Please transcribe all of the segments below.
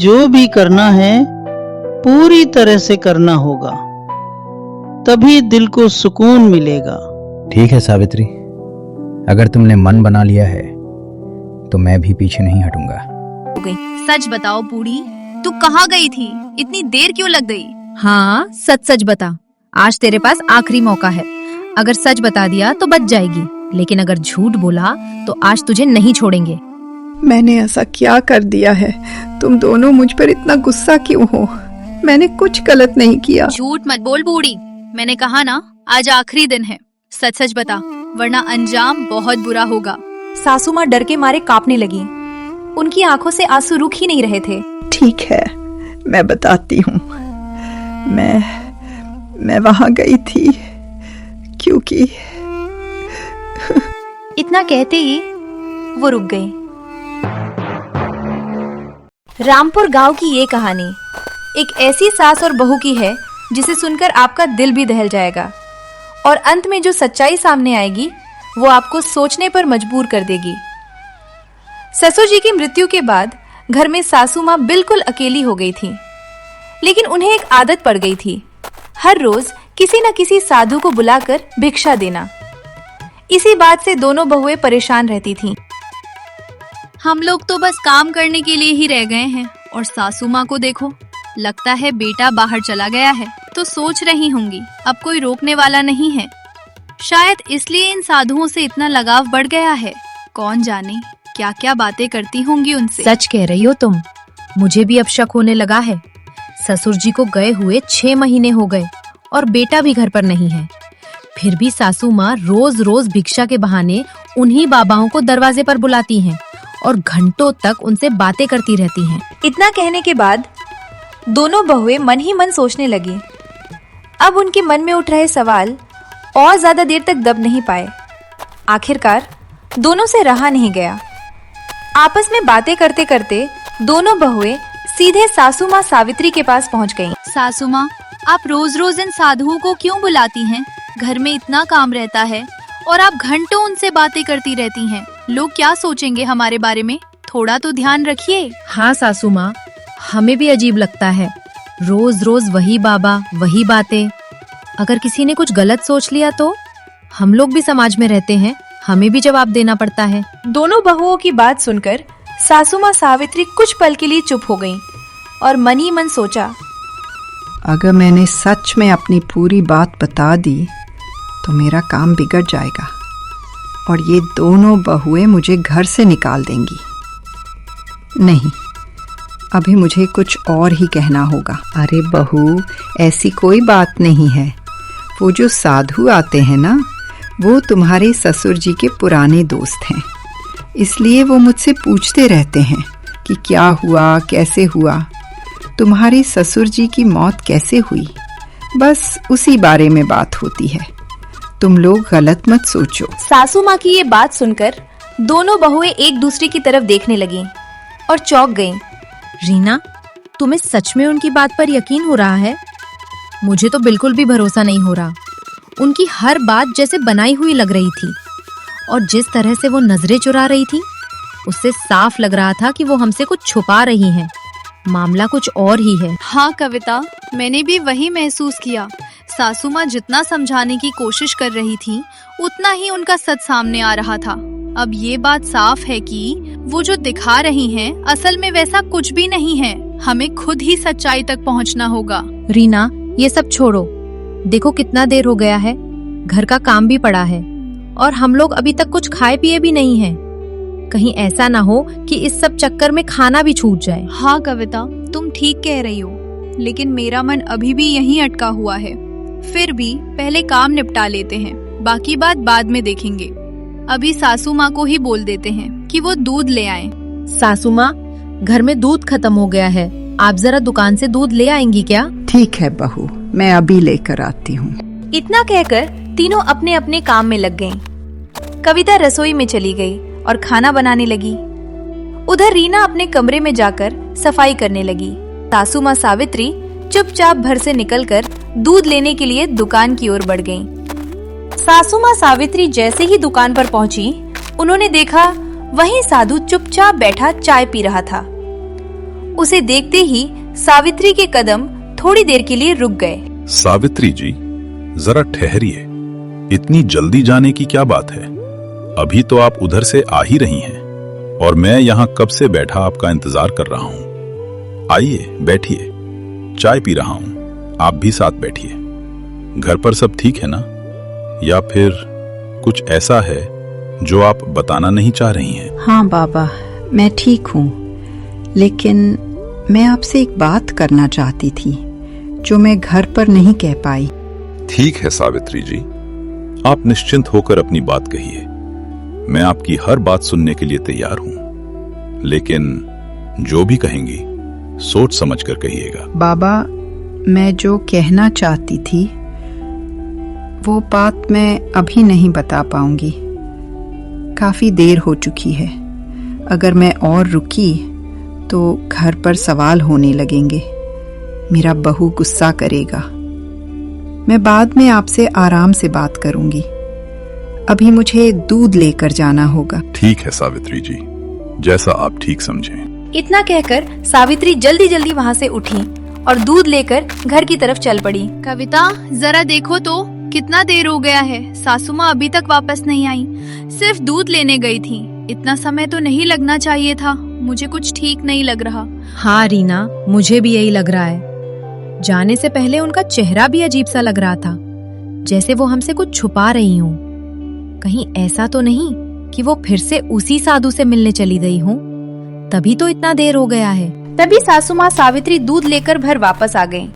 जो भी करना है पूरी तरह से करना होगा, तभी दिल को सुकून मिलेगा। ठीक है सावित्री, अगर तुमने मन बना लिया है तो मैं भी पीछे नहीं हटूंगा। सच बताओ बूढ़ी, तू कहाँ गई थी? इतनी देर क्यों लग गई? हाँ, सच सच बता। आज तेरे पास आखिरी मौका है। अगर सच बता दिया तो बच जाएगी, लेकिन अगर झूठ बोला तो आज तुझे नहीं छोड़ेंगे। मैंने ऐसा क्या कर दिया है? तुम दोनों मुझ पर इतना गुस्सा क्यों हो? मैंने कुछ गलत नहीं किया। झूठ मत बोल बूढ़ी, मैंने कहा ना आज आखिरी दिन है। सच सच बता, वरना अंजाम बहुत बुरा होगा। सासू माँ डर के मारे कांपने लगी। उनकी आंखों से आंसू रुक ही नहीं रहे थे। ठीक है, मैं बताती हूँ। मैं वहाँ गई थी क्योंकि इतना कहते ही वो रुक गई। रामपुर गांव की ये कहानी एक ऐसी सास और बहू की है जिसे सुनकर आपका दिल भी दहल जाएगा, और अंत में जो सच्चाई सामने आएगी वो आपको सोचने पर मजबूर कर देगी। ससुर जी की मृत्यु के बाद घर में सासू माँ बिल्कुल अकेली हो गई थी, लेकिन उन्हें एक आदत पड़ गई थी, हर रोज किसी न किसी साधु को बुलाकर भिक्षा देना। इसी बात से दोनों बहुएं परेशान रहती थीं। हम लोग तो बस काम करने के लिए ही रह गए हैं, और सासू माँ को देखो, लगता है बेटा बाहर चला गया है, तो सोच रही होंगी अब कोई रोकने वाला नहीं है। शायद इसलिए इन साधुओं से इतना लगाव बढ़ गया है। कौन जाने क्या क्या बातें करती होंगी उनसे। सच कह रही हो तुम, मुझे भी अब शक होने लगा है। ससुर जी को गए हुए 6 महीने हो गए और बेटा भी घर पर नहीं है, फिर भी सासू माँ रोज रोज भिक्षा के बहाने उन्हीं बाबाओं को दरवाजे पर बुलाती हैं और घंटों तक उनसे बातें करती रहती हैं। इतना कहने के बाद दोनों बहुएं मन ही मन सोचने लगी। अब उनके मन में उठ रहे सवाल और ज्यादा देर तक दब नहीं पाए। आखिरकार दोनों से रहा नहीं गया। आपस में बातें करते करते दोनों बहुएं सीधे सासू माँ सावित्री के पास पहुँच गईं। सासू माँ, आप रोज रोज इन साधुओं को क्यों बुलाती हैं? घर में इतना काम रहता है और आप घंटों उनसे बातें करती रहती हैं। लोग क्या सोचेंगे हमारे बारे में? थोड़ा तो ध्यान रखिए। हाँ सासू माँ, हमें भी अजीब लगता है, रोज रोज वही बाबा वही बातें। अगर किसी ने कुछ गलत सोच लिया तो हम लोग भी समाज में रहते हैं, हमें भी जवाब देना पड़ता है। दोनों बहुओं की बात सुनकर सासू माँ सावित्री कुछ पल के लिए चुप हो गईं और मन ही मन सोचा, अगर मैंने सच में अपनी पूरी बात बता दी तो मेरा काम बिगड़ जाएगा और ये दोनों बहुएं मुझे घर से निकाल देंगी। नहीं, अभी मुझे कुछ और ही कहना होगा। अरे बहू, ऐसी कोई बात नहीं है। वो जो साधु आते हैं ना, वो तुम्हारे ससुर जी के पुराने दोस्त हैं, इसलिए वो मुझसे पूछते रहते हैं कि क्या हुआ, कैसे हुआ, तुम्हारे ससुर जी की मौत कैसे हुई। बस उसी बारे में बात होती है, तुम लोग गलत मत सोचो। सासू माँ की ये बात सुनकर दोनों बहुएं एक दूसरे की तरफ देखने लगीं और चौंक गईं। रीना, तुम्हें सच में उनकी बात पर यकीन हो रहा है? मुझे तो बिल्कुल भी भरोसा नहीं हो रहा। उनकी हर बात जैसे बनाई हुई लग रही थी, और जिस तरह से वो नजरें चुरा रही थी, उससे साफ लग रहा था कि वो हमसे कुछ छुपा रही हैं। मामला कुछ और ही है। हाँ कविता, मैंने भी वही महसूस किया। सासू माँ जितना समझाने की कोशिश कर रही थी, उतना ही उनका सच सामने आ रहा था। अब ये बात साफ है कि वो जो दिखा रही हैं, असल में वैसा कुछ भी नहीं है। हमें खुद ही सच्चाई तक पहुँचना होगा। रीना, ये सब छोड़ो, देखो कितना देर हो गया है, घर का काम भी पड़ा है और हम लोग अभी तक कुछ खाए पिए भी नहीं हैं। कहीं ऐसा ना हो कि इस सब चक्कर में खाना भी छूट जाए। हाँ कविता, तुम ठीक कह रही हो, लेकिन मेरा मन अभी भी यहीं अटका हुआ है। फिर भी पहले काम निपटा लेते हैं, बाकी बात बाद में देखेंगे। अभी सासू माँ को ही बोल देते हैं कि वो दूध ले आएं। सासू माँ, घर में दूध खत्म हो गया है, आप जरा दुकान से दूध ले आएंगी क्या? ठीक है बहू, मैं अभी लेकर आती हूँ। इतना कहकर तीनों अपने अपने काम में लग गईं। कविता रसोई में चली गई और खाना बनाने लगी। उधर रीना अपने कमरे में जाकर सफाई करने लगी। सासू माँ सावित्री चुपचाप घर से निकलकर दूध लेने के लिए दुकान की ओर बढ़ गईं। सासू माँ सावित्री जैसे ही दुकान पर पहुंची, उन्होंने देखा वहीं साधु चुपचाप बैठा चाय पी रहा था। उसे देखते ही सावित्री के कदम थोड़ी देर के लिए रुक गए। सावित्री जी, जरा ठहरिए। इतनी जल्दी जाने की क्या बात है? अभी तो आप उधर से आ ही रही हैं और मैं यहाँ कब से बैठा आपका इंतजार कर रहा हूँ। आइए बैठिए, चाय पी रहा हूँ, आप भी साथ बैठिए। घर पर सब ठीक है ना? या फिर कुछ ऐसा है जो आप बताना नहीं चाह रही हैं? हाँ बाबा, मैं ठीक हूँ, लेकिन मैं आपसे एक बात करना चाहती थी जो मैं घर पर नहीं कह पाई। ठीक है सावित्री जी, आप निश्चिंत होकर अपनी बात कहिए। मैं आपकी हर बात सुनने के लिए तैयार हूं, लेकिन जो भी कहेंगी सोच समझ कर कहिएगा। बाबा, मैं जो कहना चाहती थी वो बात मैं अभी नहीं बता पाऊंगी। काफी देर हो चुकी है। अगर मैं और रुकी तो घर पर सवाल होने लगेंगे। मेरा बहू गुस्सा करेगा। मैं बाद में आपसे आराम से बात करूंगी। अभी मुझे दूध लेकर जाना होगा। ठीक है सावित्री जी, जैसा आप ठीक समझें। इतना कहकर सावित्री जल्दी जल्दी वहाँ से उठी और दूध लेकर घर की तरफ चल पड़ी। कविता, जरा देखो तो कितना देर हो गया है, सासू माँ अभी तक वापस नहीं आई। सिर्फ दूध लेने गई थी, इतना समय तो नहीं लगना चाहिए था। मुझे कुछ ठीक नहीं लग रहा। हाँ रीना, मुझे भी यही लग रहा है। जाने से पहले उनका चेहरा भी अजीब सा लग रहा था, जैसे वो हमसे कुछ छुपा रही हूँ। कहीं ऐसा तो नहीं कि वो फिर से उसी साधु से मिलने चली गई हूँ? तभी तो इतना देर हो गया है। तभी सासू माँ सावित्री दूध लेकर घर वापस आ गईं।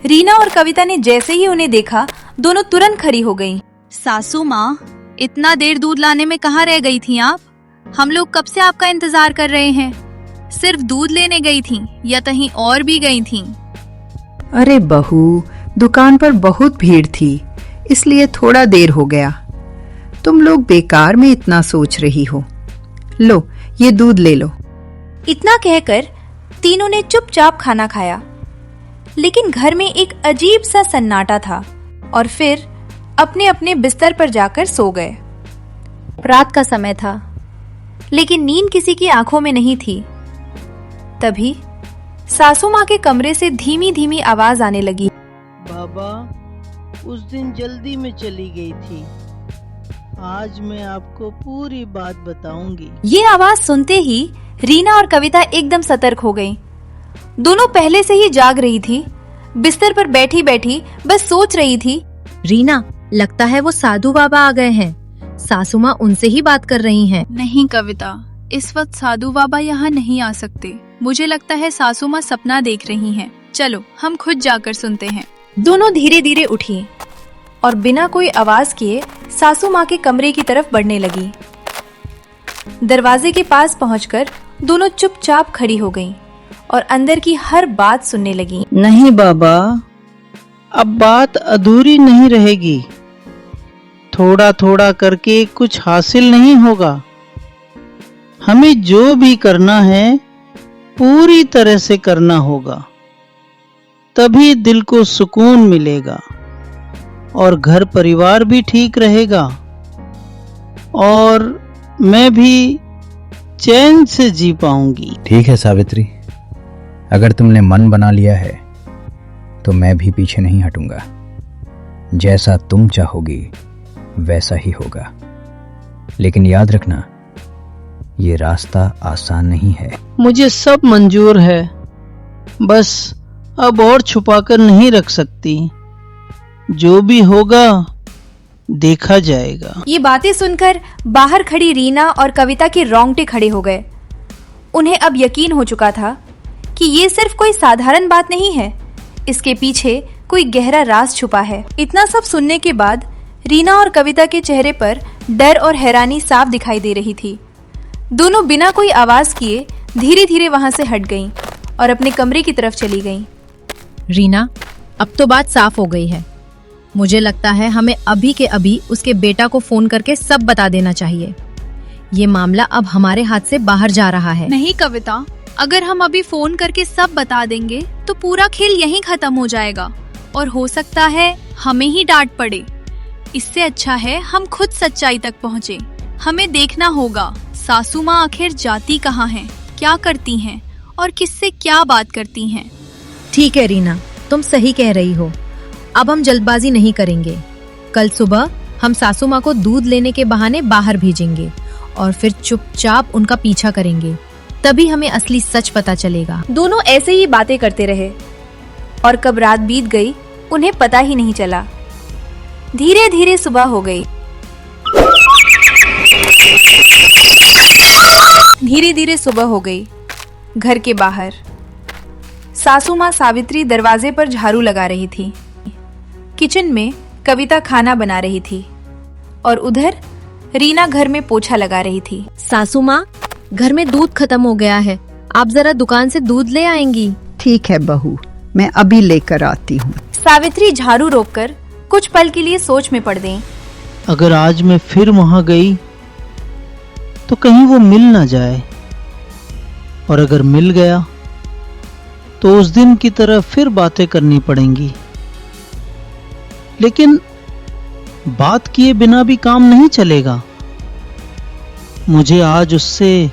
रीना और कविता ने जैसे ही उन्हें देखा, दोनों तुरंत खड़ी हो गईं। सासू माँ, इतना देर दूध लाने में कहाँ रह गई थी आप? हम लोग कब से आपका इंतजार कर रहे हैं। सिर्फ दूध लेने गई थी या कहीं और भी गई थी? अरे बहू, दुकान पर बहुत भीड़ थी, इसलिए थोड़ा देर हो गया। तुम लोग बेकार में इतना सोच रही हो। लो, ये दूध ले लो। इतना कहकर तीनों ने चुपचाप खाना खाया। लेकिन घर में एक अजीब सा सन्नाटा था और फिर अपने अपने बिस्तर पर जाकर सो गए। रात का समय था, लेकिन नींद किसी की आंखों में नहीं थी। तभी सासू माँ के कमरे से धीमी धीमी आवाज आने लगी। बाबा, उस दिन जल्दी में चली गई थी। आज मैं आपको पूरी बात बताऊंगी। ये आवाज सुनते ही रीना और कविता एकदम सतर्क हो गईं। दोनों पहले से ही जाग रही थी। बिस्तर पर बैठी बैठी बस सोच रही थी। रीना, लगता है वो साधु बाबा आ गए हैं। सासू माँ उनसे ही बात कर रही हैं। नहीं कविता, इस वक्त साधु बाबा यहाँ नहीं आ सकते। मुझे लगता है सासू माँ सपना देख रही हैं। चलो हम खुद जाकर सुनते हैं। दोनों धीरे धीरे उठी और बिना कोई आवाज किए सासू माँ के कमरे की तरफ बढ़ने लगी। दरवाजे के पास पहुंचकर दोनों चुपचाप खड़ी हो गईं और अंदर की हर बात सुनने लगी। नहीं बाबा, अब बात अधूरी नहीं रहेगी। थोड़ा थोड़ा करके कुछ हासिल नहीं होगा। हमें जो भी करना है पूरी तरह से करना होगा, तभी दिल को सुकून मिलेगा और घर परिवार भी ठीक रहेगा और मैं भी चैन से जी पाऊंगी। ठीक है सावित्री, अगर तुमने मन बना लिया है तो मैं भी पीछे नहीं हटूंगा। जैसा तुम चाहोगी वैसा ही होगा। लेकिन याद रखना, ये रास्ता आसान नहीं है। मुझे सब मंजूर है, बस अब और छुपाकर नहीं रख सकती। जो भी होगा देखा जाएगा। ये बातें सुनकर बाहर खड़ी रीना और कविता के रोंगटे खड़े हो गए। उन्हें अब यकीन हो चुका था कि ये सिर्फ कोई साधारण बात नहीं है, इसके पीछे कोई गहरा राज छुपा है। इतना सब सुनने के बाद रीना और कविता के चेहरे पर डर और हैरानी साफ दिखाई दे रही थी। दोनों बिना कोई आवाज किए धीरे धीरे वहां से हट गईं और अपने कमरे की तरफ चली गईं। रीना, अब तो बात साफ हो गई है। मुझे लगता है हमें अभी के अभी उसके बेटा को फोन करके सब बता देना चाहिए। ये मामला अब हमारे हाथ से बाहर जा रहा है। नहीं कविता, अगर हम अभी फोन करके सब बता देंगे तो पूरा खेल यहीं खत्म हो जाएगा और हो सकता है हमें ही डांट पड़े। इससे अच्छा है हम खुद सच्चाई तक पहुँचे। हमें देखना होगा सासू माँ आखिर जाती कहाँ हैं, क्या करती हैं और किससे क्या बात करती हैं। ठीक है रीना, तुम सही कह रही हो। अब हम जल्दबाजी नहीं करेंगे। कल सुबह हम सासू माँ को दूध लेने के बहाने बाहर भेजेंगे और फिर चुपचाप उनका पीछा करेंगे। तभी हमें असली सच पता चलेगा। दोनों ऐसे ही बातें करते रहे और कब रात बीत गई उन्हें पता ही नहीं चला। धीरे धीरे सुबह हो गई। धीरे धीरे सुबह हो गई। घर के बाहर सासू माँ सावित्री दरवाजे पर झाड़ू लगा रही थी। किचन में कविता खाना बना रही थी और उधर रीना घर में पोछा लगा रही थी। सासू माँ, घर में दूध खत्म हो गया है, आप जरा दुकान से दूध ले आएंगी? ठीक है बहू, मैं अभी लेकर आती हूँ। सावित्री झाड़ू रोककर कुछ पल के लिए सोच में पड़ गई। अगर आज मैं फिर वहां गई तो कहीं वो मिल ना जाए, और अगर मिल गया तो उस दिन की तरह फिर बातें करनी पड़ेंगी। लेकिन बात किए बिना भी काम नहीं चलेगा, मुझे आज उससे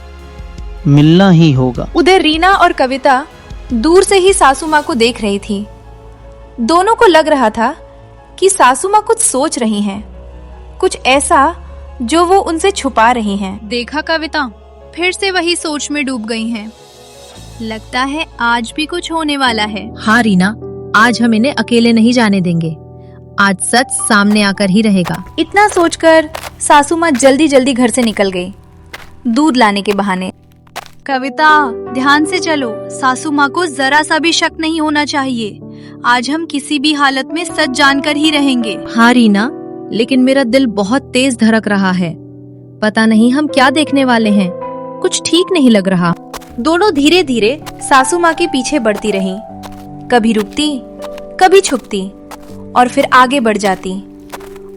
मिलना ही होगा। उधर रीना और कविता दूर से ही सासू माँ को देख रही थी। दोनों को लग रहा था कि सासू माँ कुछ सोच रही हैं, कुछ ऐसा जो वो उनसे छुपा रही हैं। देखा कविता, फिर से वही सोच में डूब गई हैं। लगता है आज भी कुछ होने वाला है। हाँ रीना, आज हम इन्हें अकेले नहीं जाने देंगे। आज सच सामने आकर ही रहेगा। इतना सोचकर सासू माँ जल्दी जल्दी घर से निकल गई, दूध लाने के बहाने। कविता, ध्यान से चलो, सासू माँ को जरा सा भी शक नहीं होना चाहिए। आज हम किसी भी हालत में सच जानकर ही रहेंगे। हाँ रीना, लेकिन मेरा दिल बहुत तेज धड़क रहा है। पता नहीं हम क्या देखने वाले हैं, कुछ ठीक नहीं लग रहा। दोनों धीरे धीरे सासू माँ के पीछे बढ़ती रहीं, कभी रुकती, कभी छुपती और फिर आगे बढ़ जाती।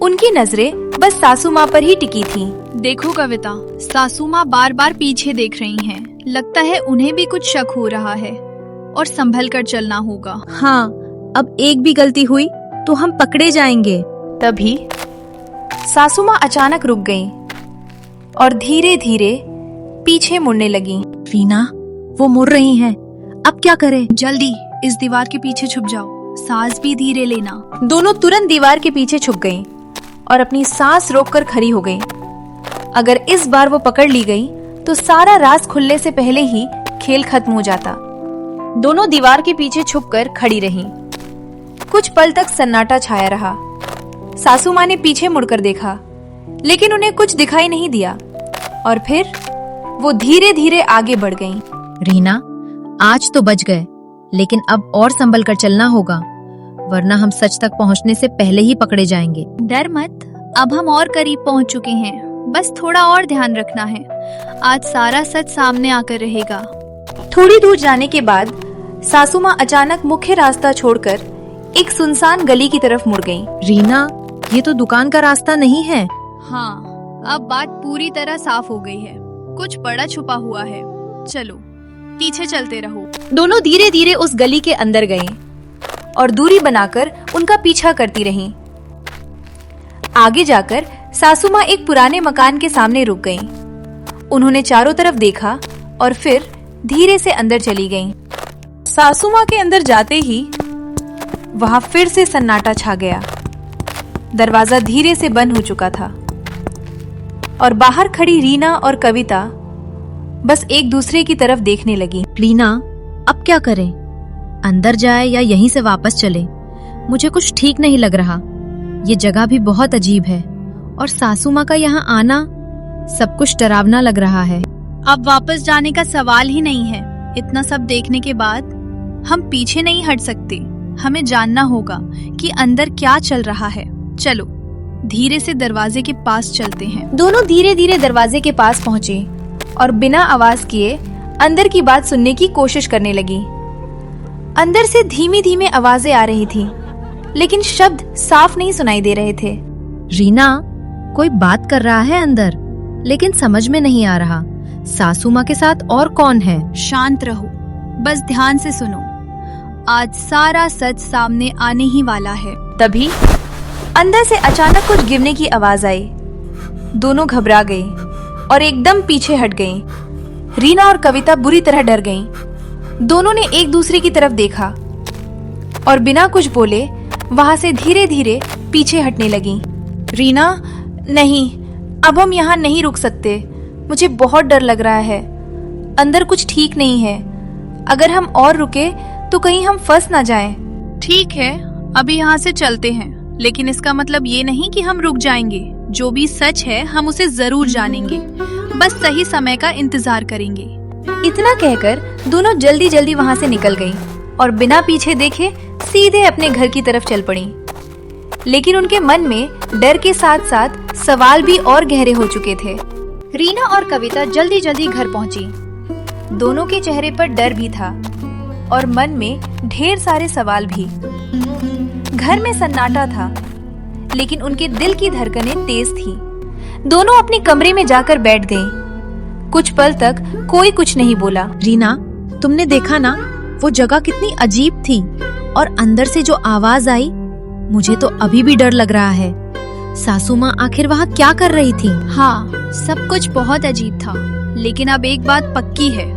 उनकी नजरें बस सासू माँ पर ही टिकी थीं। देखो कविता, सासू माँ बार बार पीछे देख रही हैं। लगता है उन्हें भी कुछ शक हो रहा है और संभल कर चलना होगा। हाँ, अब एक भी गलती हुई तो हम पकड़े जाएंगे। तभी सासू माँ अचानक रुक गईं और धीरे धीरे पीछे मुड़ने लगीं। रीना, वो मुड़ रही हैं, अब क्या करें? जल्दी इस दीवार के पीछे छुप जाओ, सांस भी धीरे लेना। दोनों तुरंत दीवार के पीछे छुप गईं और अपनी सांस रोककर खड़ी हो गईं। अगर इस बार वो पकड़ ली गई तो सारा राज खुलने से पहले ही खेल खत्म हो जाता। दोनों दीवार के पीछे छुपकर खड़ी रहीं। कुछ पल तक सन्नाटा छाया रहा। सासू माँ ने पीछे मुड़कर देखा, लेकिन उन्हें कुछ दिखाई नहीं दिया और फिर वो धीरे धीरे आगे बढ़ गईं। रीना, आज तो बच गए, लेकिन अब और संभल कर चलना होगा, वरना हम सच तक पहुंचने से पहले ही पकड़े जाएंगे। डर मत, अब हम और करीब पहुंच चुके हैं, बस थोड़ा और ध्यान रखना है। आज सारा सच सामने आकर रहेगा। थोड़ी दूर जाने के बाद सासू माँ अचानक मुख्य रास्ता छोड़कर एक सुनसान गली की तरफ मुड़ गईं। रीना, ये तो दुकान का रास्ता नहीं है। हाँ, अब बात पूरी तरह साफ हो गई है। कुछ बड़ा छुपा हुआ है। चलो पीछे चलते रहो। दोनों धीरे धीरे उस गली के अंदर गईं और दूरी बनाकर उनका पीछा करती रहीं। आगे जाकर सासू माँ एक पुराने मकान के सामने रुक गईं। उन्होंने चारों तरफ देखा और फिर धीरे से अंदर चली गईं। सासू माँ के अंदर जाते ही वहां फिर से सन्नाटा छा गया। दरवाजा धीरे से बंद हो चुका था और बाहर खड़ी रीना और कविता बस एक दूसरे की तरफ देखने लगी। रीना, अब क्या करें? अंदर जाए या यहीं से वापस चले? मुझे कुछ ठीक नहीं लग रहा। ये जगह भी बहुत अजीब है और सासू माँ का यहाँ आना सब कुछ डरावना लग रहा है। अब वापस जाने का सवाल ही नहीं है। इतना सब देखने के बाद हम पीछे नहीं हट सकते। हमें जानना होगा कि अंदर क्या चल रहा है। चलो धीरे से दरवाजे के पास चलते हैं। दोनों धीरे धीरे दरवाजे के पास पहुंची और बिना आवाज किए अंदर की बात सुनने की कोशिश करने लगी। अंदर से धीमी धीमी आवाजें आ रही थी, लेकिन शब्द साफ नहीं सुनाई दे रहे थे। रीना, कोई बात कर रहा है अंदर, लेकिन समझ में नहीं आ रहा। सासू माँ के साथ और कौन है? शांत रहो, बस ध्यान से सुनो। आज सारा सच सामने आने ही वाला है। तभी अंदर से अचानक कुछ गिरने की आवाज आई। दोनों घबरा गई और एकदम पीछे हट गईं। रीना और कविता बुरी तरह डर गईं दोनों ने एक दूसरे की तरफ देखा और बिना कुछ बोले वहां से धीरे धीरे पीछे हटने लगी। रीना, नहीं, अब हम यहाँ नहीं रुक सकते। मुझे बहुत डर लग रहा है। अंदर कुछ ठीक नहीं है। अगर हम और रुके तो कहीं हम फंस ना जाएं। ठीक है, अभी यहाँ से चलते हैं, लेकिन इसका मतलब ये नहीं कि हम रुक जाएंगे। जो भी सच है हम उसे जरूर जानेंगे, बस सही समय का इंतजार करेंगे। इतना कहकर दोनों जल्दी जल्दी वहां से निकल गईं और बिना पीछे देखे सीधे अपने घर की तरफ चल पड़ी। लेकिन उनके मन में डर के साथ साथ सवाल भी और गहरे हो चुके थे। रीना और कविता जल्दी जल्दी घर पहुंची। दोनों के चेहरे पर डर भी था और मन में ढेर सारे सवाल भी। घर में सन्नाटा था, लेकिन उनके दिल की धड़कनें तेज थी। दोनों अपने कमरे में जाकर बैठ गईं। कुछ पल तक कोई कुछ नहीं बोला। रीना, तुमने देखा ना वो जगह कितनी अजीब थी, और अंदर से जो आवाज आई, मुझे तो अभी भी डर लग रहा है। सासू माँ आखिर वहाँ क्या कर रही थी? हाँ, सब कुछ बहुत अजीब था, लेकिन अब एक बात पक्की है,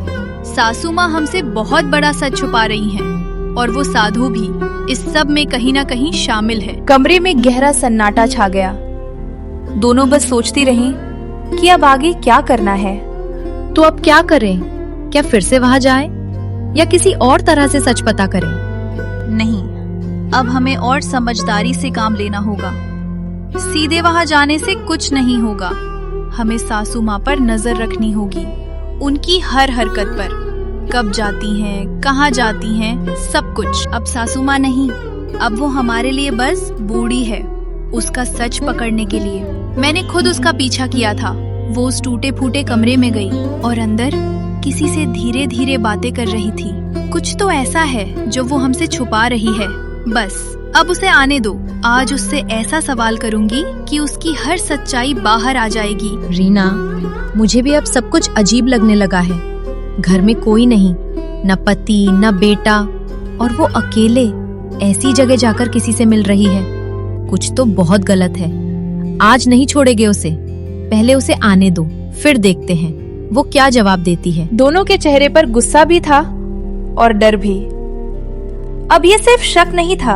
सासू माँ हमसे बहुत बड़ा सच छुपा रही हैं, और वो साधु भी इस सब में कहीं ना कहीं शामिल है। कमरे में गहरा सन्नाटा छा गया। दोनों बस सोचती रहीं कि अब आगे क्या करना है। तो अब क्या करें? क्या फिर से वहाँ जाएं? या किसी और तरह से सच पता करें? नहीं, अब हमें और समझदारी से काम लेना होगा। सीधे वहाँ जाने से कुछ नहीं होगा। हमें सासू माँ पर नजर रखनी होगी, उनकी हर हरकत पर, कब जाती हैं, कहाँ जाती हैं, सब कुछ। अब सासू माँ नहीं, अब वो हमारे लिए बस बूढ़ी है, उसका सच पकड़ने के लिए। मैंने खुद उसका पीछा किया था। वो उस टूटे फूटे कमरे में गई और अंदर किसी से धीरे धीरे बातें कर रही थी। कुछ तो ऐसा है जो वो हमसे छुपा रही है। बस अब उसे आने दो। आज उससे ऐसा सवाल करूंगी कि उसकी हर सच्चाई बाहर आ जाएगी। रीना, मुझे भी अब सब कुछ अजीब लगने लगा है। घर में कोई नहीं, न पति न बेटा, और वो अकेले ऐसी जगह जाकर किसी से मिल रही है। कुछ तो बहुत गलत है। आज नहीं छोड़ेंगे उसे, पहले उसे आने दो, फिर देखते हैं वो क्या जवाब देती है। दोनों के चेहरे पर गुस्सा भी था और डर भी। अब ये सिर्फ शक नहीं था,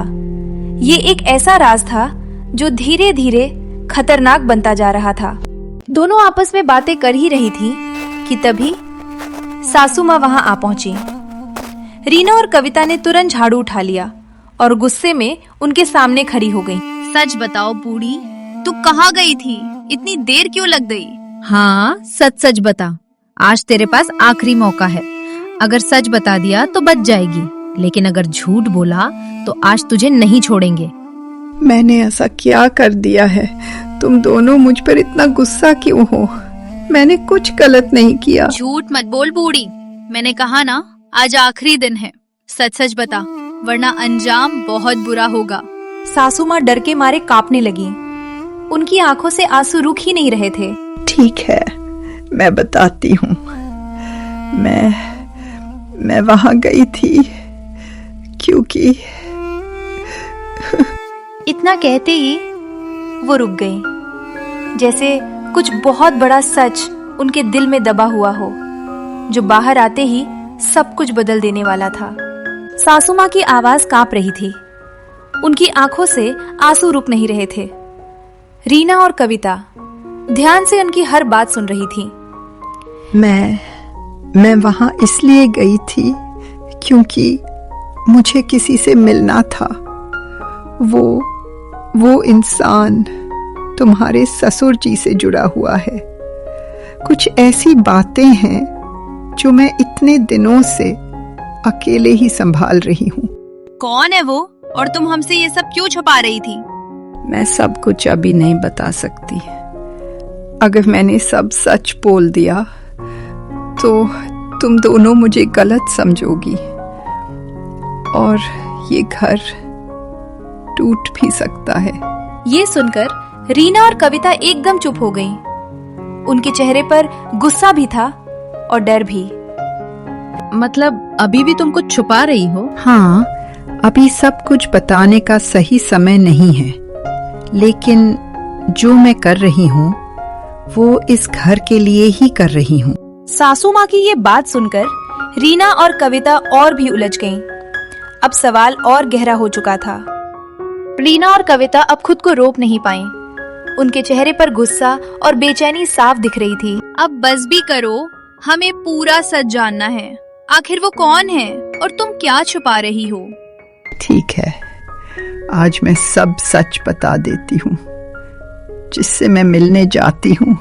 ये एक ऐसा राज था जो धीरे धीरे खतरनाक बनता जा रहा था। दोनों आपस में बातें कर ही रही थी कि तभी सासू माँ वहां आ पहुंची। रीना और कविता ने तुरंत झाड़ू उठा लिया और गुस्से में उनके सामने खड़ी हो गई। सच बताओ बूढ़ी, तू कहाँ गई थी? इतनी देर क्यों लग गई? हाँ, सच सच बता। आज तेरे पास आखिरी मौका है। अगर सच बता दिया तो बच जाएगी, लेकिन अगर झूठ बोला तो आज तुझे नहीं छोड़ेंगे। मैंने ऐसा क्या कर दिया है? तुम दोनों मुझ पर इतना गुस्सा क्यों हो? मैंने कुछ गलत नहीं किया। झूठ मत बोल बूढ़ी, मैंने कहा ना आज आखिरी दिन है। सच सच बता, वरना अंजाम बहुत बुरा होगा। सासू माँ डर के मारे कांपने लगी। उनकी आंखों से आंसू रुक ही नहीं रहे थे। ठीक है, मैं बताती हूँ। मैं वहां गई थी क्योंकि इतना कहते ही वो रुक गई, जैसे कुछ बहुत बड़ा सच उनके दिल में दबा हुआ हो, जो बाहर आते ही सब कुछ बदल देने वाला था। सासू माँ की आवाज कांप रही थी, उनकी आंखों से आंसू रुक नहीं रहे थे। रीना और कविता ध्यान से उनकी हर बात सुन रही थी। मैं वहां इसलिए गई थी क्योंकि मुझे किसी से मिलना था। वो इंसान तुम्हारे ससुर जी से जुड़ा हुआ है। कुछ ऐसी बातें हैं जो मैं इतने दिनों से अकेले ही संभाल रही हूँ। कौन है वो, और तुम हमसे ये सब क्यों छुपा रही थी? मैं सब कुछ अभी नहीं बता सकती। अगर मैंने सब सच बोल दिया तो तुम दोनों मुझे गलत समझोगी और ये घर टूट भी सकता है। ये सुनकर रीना और कविता एकदम चुप हो गईं। उनके चेहरे पर गुस्सा भी था और डर भी। मतलब अभी भी तुम कुछ छुपा रही हो? हाँ, अभी सब कुछ बताने का सही समय नहीं है, लेकिन जो मैं कर रही हूँ वो इस घर के लिए ही कर रही हूँ। सासू माँ की ये बात सुनकर रीना और कविता और भी उलझ गईं। अब सवाल और गहरा हो चुका था। रीना और कविता अब खुद को रोक नहीं पाईं। उनके चेहरे पर गुस्सा और बेचैनी साफ दिख रही थी। अब बस भी करो, हमें पूरा सच जानना है। आखिर वो कौन है और तुम क्या छुपा रही हो? ठीक है, आज मैं सब सच बता देती हूँ। जिससे मैं मिलने जाती हूँ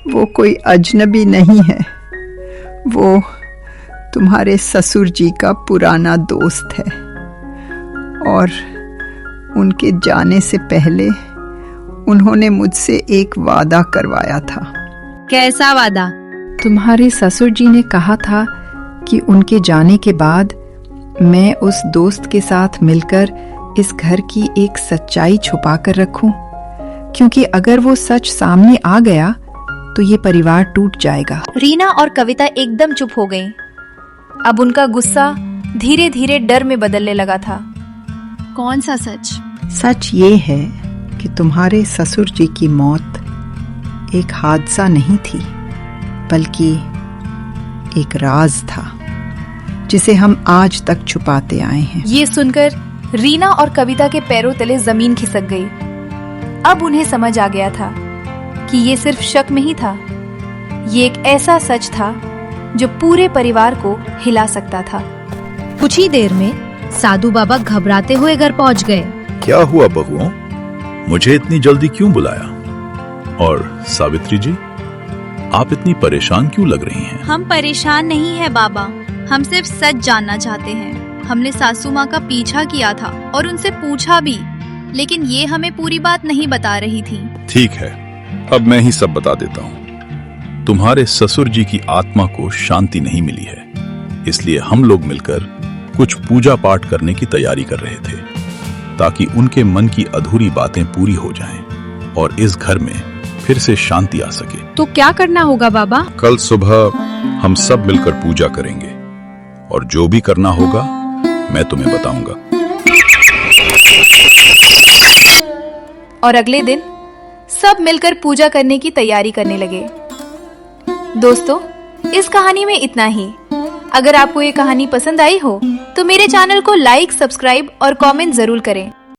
वो कोई अजनबी नहीं है, वो तुम्हारे ससुर जी का पुराना दोस्त है। और उनके जाने से पहले उन्होंने मुझसे एक वादा करवाया था। कैसा वादा? तुम्हारे ससुर जी ने कहा था कि उनके जाने के बाद मैं उस दोस्त के साथ मिलकर इस घर की एक सच्चाई छुपा कर रखूं, क्योंकि अगर वो सच सामने आ गया तो ये परिवार टूट जाएगा। रीना और कविता एकदम चुप हो गईं। अब उनका गुस्सा धीरे धीरे डर में बदलने लगा था। कौन सा सच? सच ये है कि तुम्हारे ससुर जी की मौत एक हादसा नहीं थी, बल्कि एक राज था जिसे हम आज तक छुपाते आए हैं। ये सुनकर रीना और कविता के पैरों तले जमीन खिसक गई। अब उन्हें समझ आ गया था कि ये सिर्फ शक नहीं था, ये एक ऐसा सच था जो पूरे परिवार को हिला सकता था। कुछ ही देर में साधु बाबा घबराते हुए घर पहुंच गए। क्या हुआ बहुओं, मुझे इतनी जल्दी क्यों बुलाया? और सावित्री जी, आप इतनी परेशान क्यों लग रही हैं? हम परेशान नहीं है बाबा, हम सिर्फ सच जानना चाहते हैं। हमने सासू माँ का पीछा किया था और उनसे पूछा भी, लेकिन ये हमें पूरी बात नहीं बता रही थी। ठीक है, अब मैं ही सब बता देता हूँ। तुम्हारे ससुर जी की आत्मा को शांति नहीं मिली है, इसलिए हम लोग मिलकर कुछ पूजा पाठ करने की तैयारी कर रहे थे, ताकि उनके मन की अधूरी बातें पूरी हो जाएं और इस घर में फिर से शांति आ सके। तो क्या करना होगा बाबा? कल सुबह हम सब मिलकर पूजा करेंगे और जो भी करना होगा मैं तुम्हें बताऊंगा। और अगले दिन सब मिलकर पूजा करने की तैयारी करने लगे। दोस्तों, इस कहानी में इतना ही। अगर आपको ये कहानी पसंद आई हो तो मेरे चैनल को लाइक, सब्सक्राइब और कमेंट जरूर करें।